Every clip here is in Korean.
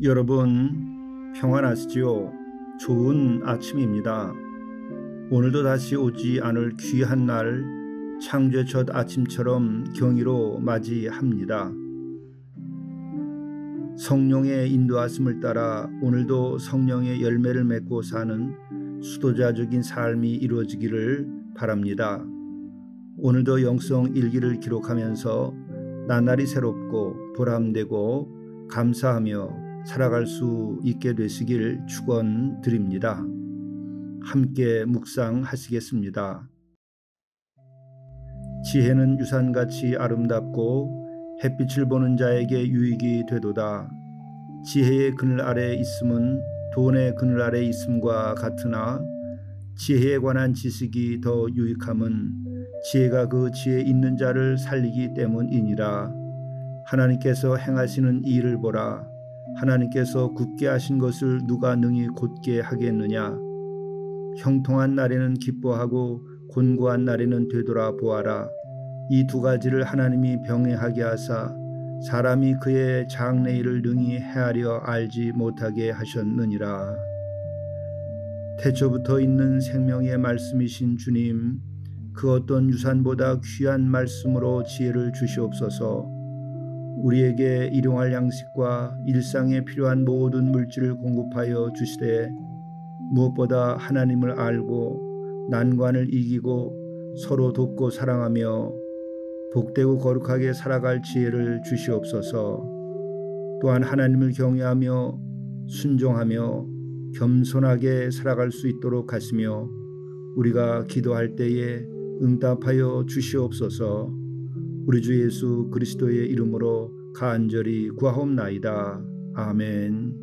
여러분 평안하시지요? 좋은 아침입니다. 오늘도 다시 오지 않을 귀한 날 창조의 첫 아침처럼 경의로 맞이합니다. 성령의 인도하심을 따라 오늘도 성령의 열매를 맺고 사는 수도자적인 삶이 이루어지기를 바랍니다. 오늘도 영성 일기를 기록하면서 나날이 새롭고 보람되고 감사하며 살아갈 수 있게 되시길 축원드립니다. 함께 묵상하시겠습니다. 지혜는 유산같이 아름답고 햇빛을 보는 자에게 유익이 되도다. 지혜의 그늘 아래에 있음은 돈의 그늘 아래에 있음과 같으나 지혜에 관한 지식이 더 유익함은 지혜가 그 지혜 있는 자를 살리기 때문이니라. 하나님께서 행하시는 이 일을 보라. 하나님께서 굳게 하신 것을 누가 능히 곧게 하겠느냐. 형통한 날에는 기뻐하고 곤고한 날에는 되돌아 보아라. 이 두 가지를 하나님이 병행하게 하사 사람이 그의 장래일을 능히 헤아려 알지 못하게 하셨느니라. 태초부터 있는 생명의 말씀이신 주님, 그 어떤 유산보다 귀한 말씀으로 지혜를 주시옵소서. 우리에게 일용할 양식과 일상에 필요한 모든 물질을 공급하여 주시되 무엇보다 하나님을 알고 난관을 이기고 서로 돕고 사랑하며 복되고 거룩하게 살아갈 지혜를 주시옵소서. 또한 하나님을 경외하며 순종하며 겸손하게 살아갈 수 있도록 하시며 우리가 기도할 때에 응답하여 주시옵소서. 우리 주 예수 그리스도의 이름으로 간절히 구하옵나이다. 아멘.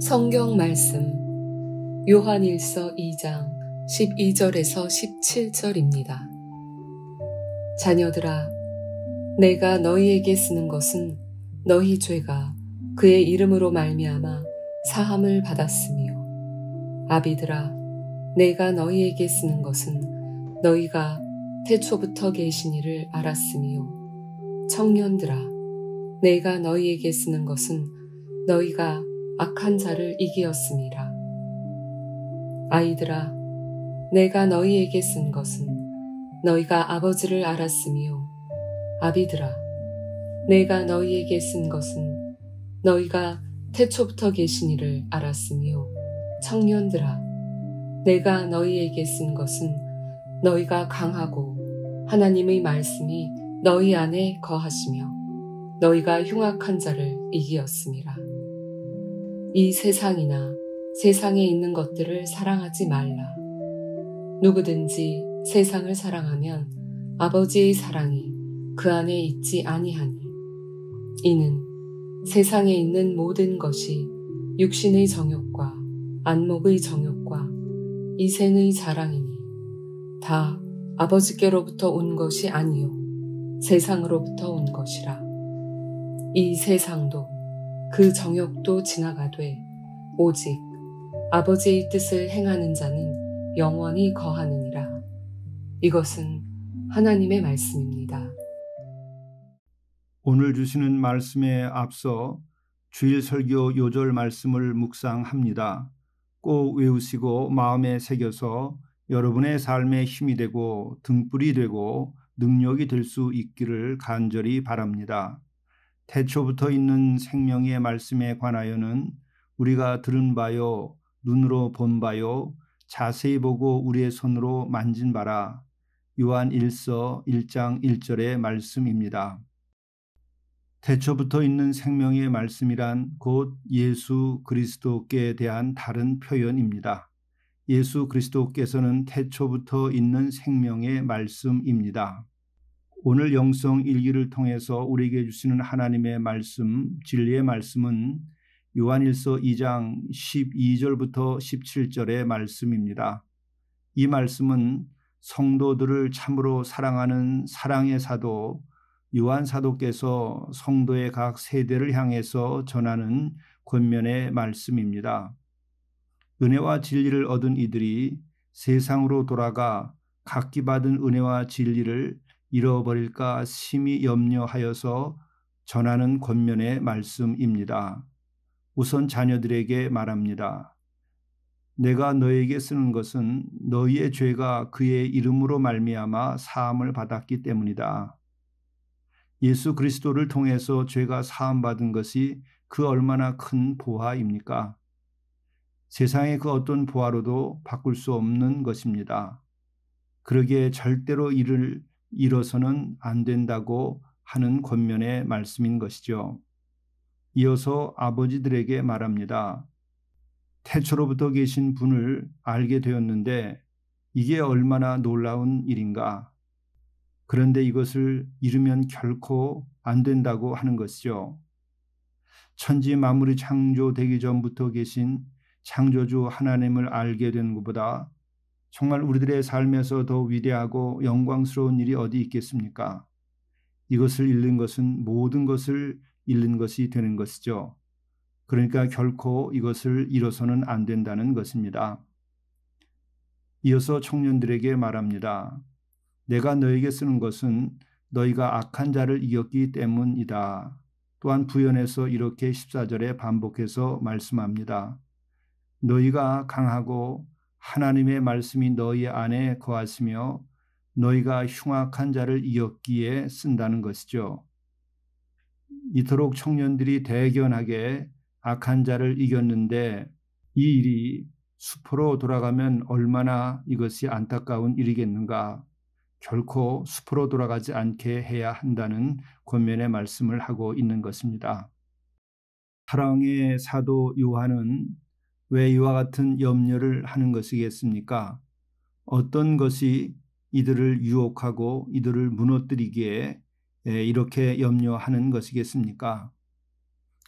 성경 말씀 요한일서 2장 12절에서 17절입니다. 자녀들아, 내가 너희에게 쓰는 것은 너희 죄가 그의 이름으로 말미암아 사함을 받았으며, 아비들아, 내가 너희에게 쓰는 것은 너희가 태초부터 계신 이를 알았으며, 청년들아, 내가 너희에게 쓰는 것은 너희가 악한 자를 이기었음이라. 아이들아, 내가 너희에게 쓴 것은 너희가 아버지를 알았으며, 아비들아, 내가 너희에게 쓴 것은 너희가 태초부터 계신 이를 알았으며, 청년들아, 내가 너희에게 쓴 것은 너희가 강하고 하나님의 말씀이 너희 안에 거하시며 너희가 흉악한 자를 이기었음이라. 이 세상이나 세상에 있는 것들을 사랑하지 말라. 누구든지 세상을 사랑하면 아버지의 사랑이 그 안에 있지 아니하니, 이는 세상에 있는 모든 것이 육신의 정욕과 안목의 정욕과 이생의 자랑이니 다 아버지께로부터 온 것이 아니요 세상으로부터 온 것이라. 이 세상도 그 정욕도 지나가되 오직 아버지의 뜻을 행하는 자는 영원히 거하느니라. 이것은 하나님의 말씀입니다. 오늘 주시는 말씀에 앞서 주일 설교 요절 말씀을 묵상합니다. 꼭 외우시고 마음에 새겨서 여러분의 삶에 힘이 되고 등불이 되고 능력이 될 수 있기를 간절히 바랍니다. 태초부터 있는 생명의 말씀에 관하여는 우리가 들은 바요, 눈으로 본 바요, 자세히 보고 우리의 손으로 만진 바라. 요한 1서 1장 1절의 말씀입니다. 태초부터 있는 생명의 말씀이란 곧 예수 그리스도께 대한 다른 표현입니다. 예수 그리스도께서는 태초부터 있는 생명의 말씀입니다. 오늘 영성 일기를 통해서 우리에게 주시는 하나님의 말씀, 진리의 말씀은 요한일서 2장 12절부터 17절의 말씀입니다. 이 말씀은 성도들을 참으로 사랑하는 사랑의 사도 요한 사도께서 성도의 각 세대를 향해서 전하는 권면의 말씀입니다. 은혜와 진리를 얻은 이들이 세상으로 돌아가 각기 받은 은혜와 진리를 잃어버릴까 심히 염려하여서 전하는 권면의 말씀입니다. 우선 자녀들에게 말합니다. 내가 너에게 쓰는 것은 너희의 죄가 그의 이름으로 말미암아 사함을 받았기 때문이다. 예수 그리스도를 통해서 죄가 사함받은 것이 그 얼마나 큰 보화입니까? 세상의 그 어떤 보화로도 바꿀 수 없는 것입니다. 그러기에 절대로 이를 잃어서는 안 된다고 하는 권면의 말씀인 것이죠. 이어서 아버지들에게 말합니다. 태초로부터 계신 분을 알게 되었는데 이게 얼마나 놀라운 일인가. 그런데 이것을 잃으면 결코 안 된다고 하는 것이죠. 천지 만물이 창조되기 전부터 계신 창조주 하나님을 알게 된 것보다 정말 우리들의 삶에서 더 위대하고 영광스러운 일이 어디 있겠습니까? 이것을 잃는 것은 모든 것을 잃는 것이 되는 것이죠. 그러니까 결코 이것을 잃어서는 안 된다는 것입니다. 이어서 청년들에게 말합니다. 내가 너에게 쓰는 것은 너희가 악한 자를 이겼기 때문이다. 또한 부연해서 이렇게 14절에 반복해서 말씀합니다. 너희가 강하고 하나님의 말씀이 너희 안에 거하시며 너희가 흉악한 자를 이겼기에 쓴다는 것이죠. 이토록 청년들이 대견하게 악한 자를 이겼는데 이 일이 수포로 돌아가면 얼마나 이것이 안타까운 일이겠는가. 결코 수포로 돌아가지 않게 해야 한다는 권면의 말씀을 하고 있는 것입니다. 사랑의 사도 요한은 왜 이와 같은 염려를 하는 것이겠습니까? 어떤 것이 이들을 유혹하고 이들을 무너뜨리기에 이렇게 염려하는 것이겠습니까?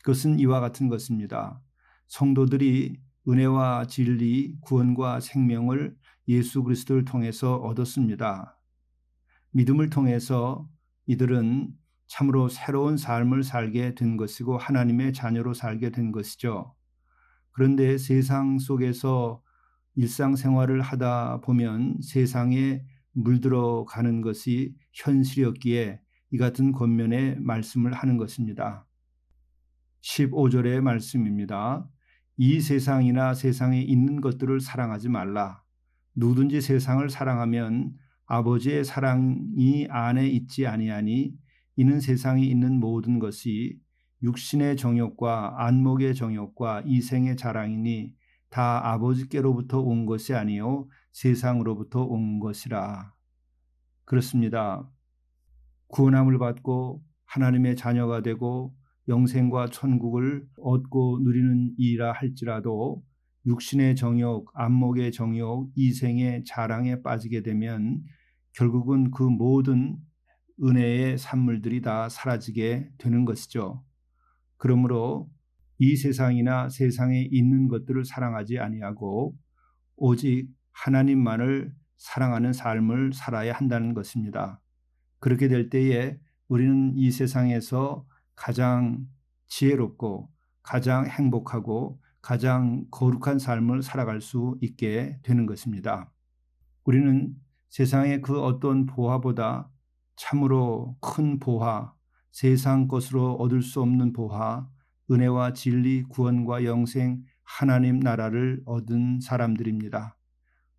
그것은 이와 같은 것입니다. 성도들이 은혜와 진리, 구원과 생명을 예수 그리스도를 통해서 얻었습니다. 믿음을 통해서 이들은 참으로 새로운 삶을 살게 된 것이고 하나님의 자녀로 살게 된 것이죠. 그런데 세상 속에서 일상생활을 하다 보면 세상에 물들어 가는 것이 현실이었기에 이 같은 권면의 말씀을 하는 것입니다. 15절의 말씀입니다. 이 세상이나 세상에 있는 것들을 사랑하지 말라. 누구든지 세상을 사랑하면 아버지의 사랑이 안에 있지 아니하니 이는 세상에 있는 모든 것이 육신의 정욕과 안목의 정욕과 이생의 자랑이니 다 아버지께로부터 온 것이 아니요 세상으로부터 온 것이라. 그렇습니다. 구원함을 받고 하나님의 자녀가 되고 영생과 천국을 얻고 누리는 이라 할지라도 육신의 정욕, 안목의 정욕, 이생의 자랑에 빠지게 되면 결국은 그 모든 은혜의 산물들이 다 사라지게 되는 것이죠. 그러므로 이 세상이나 세상에 있는 것들을 사랑하지 아니하고 오직 하나님만을 사랑하는 삶을 살아야 한다는 것입니다. 그렇게 될 때에 우리는 이 세상에서 가장 지혜롭고 가장 행복하고 가장 거룩한 삶을 살아갈 수 있게 되는 것입니다. 우리는 세상의 그 어떤 보화보다 참으로 큰 보화, 세상 것으로 얻을 수 없는 보화, 은혜와 진리, 구원과 영생, 하나님 나라를 얻은 사람들입니다.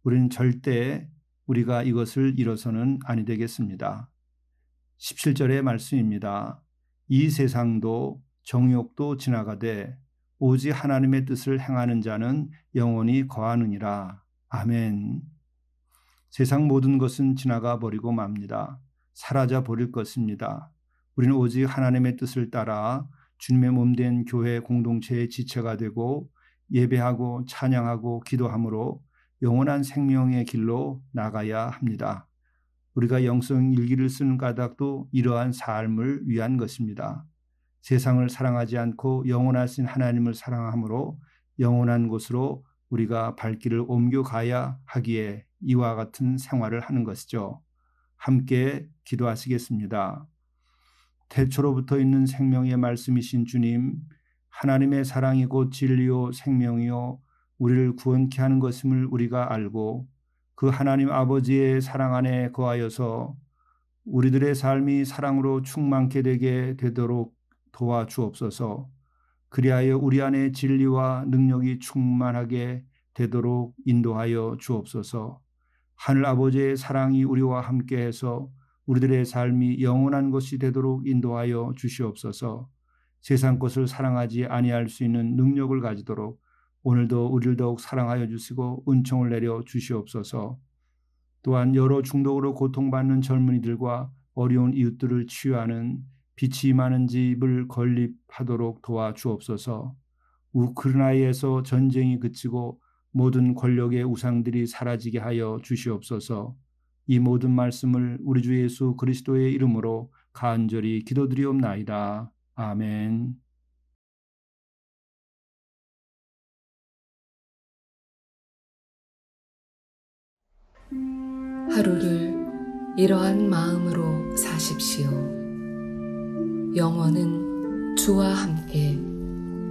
우리는 절대 우리가 이것을 잃어서는 아니 되겠습니다. 17절의 말씀입니다. 이 세상도 정욕도 지나가되 오직 하나님의 뜻을 행하는 자는 영원히 거하느니라. 아멘. 세상 모든 것은 지나가 버리고 맙니다. 사라져 버릴 것입니다. 우리는 오직 하나님의 뜻을 따라 주님의 몸된 교회 공동체의 지체가 되고 예배하고 찬양하고 기도함으로 영원한 생명의 길로 나가야 합니다. 우리가 영성 일기를 쓰는 까닭도 이러한 삶을 위한 것입니다. 세상을 사랑하지 않고 영원하신 하나님을 사랑함으로 영원한 곳으로 우리가 발길을 옮겨가야 하기에 이와 같은 생활을 하는 것이죠. 함께 기도하시겠습니다. 태초로부터 있는 생명의 말씀이신 주님, 하나님의 사랑이 곧 진리요 생명이요 우리를 구원케 하는 것임을 우리가 알고 그 하나님 아버지의 사랑 안에 거하여서 우리들의 삶이 사랑으로 충만케 되게 되도록 도와주옵소서. 그리하여 우리 안에 진리와 능력이 충만하게 되도록 인도하여 주옵소서. 하늘 아버지의 사랑이 우리와 함께해서 우리들의 삶이 영원한 것이 되도록 인도하여 주시옵소서. 세상 것을 사랑하지 아니할 수 있는 능력을 가지도록 오늘도 우리를 더욱 사랑하여 주시고 은총을 내려 주시옵소서. 또한 여러 중독으로 고통받는 젊은이들과 어려운 이웃들을 치유하는 빛이 임하는 집을 건립하도록 도와주옵소서. 우크라이나에서 전쟁이 그치고 모든 권력의 우상들이 사라지게 하여 주시옵소서. 이 모든 말씀을 우리 주 예수 그리스도의 이름으로 간절히 기도드리옵나이다. 아멘. 하루를 이러한 마음으로 사십시오. 영혼은 주와 함께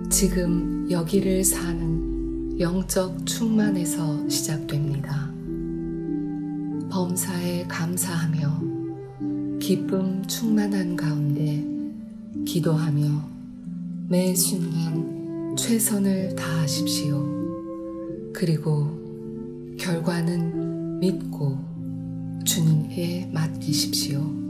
지금 여기를 사는 영적 충만에서 시작됩니다. 범사에 감사하며 기쁨 충만한 가운데 기도하며 매 순간 최선을 다하십시오. 그리고 결과는 믿고 주님께 맡기십시오.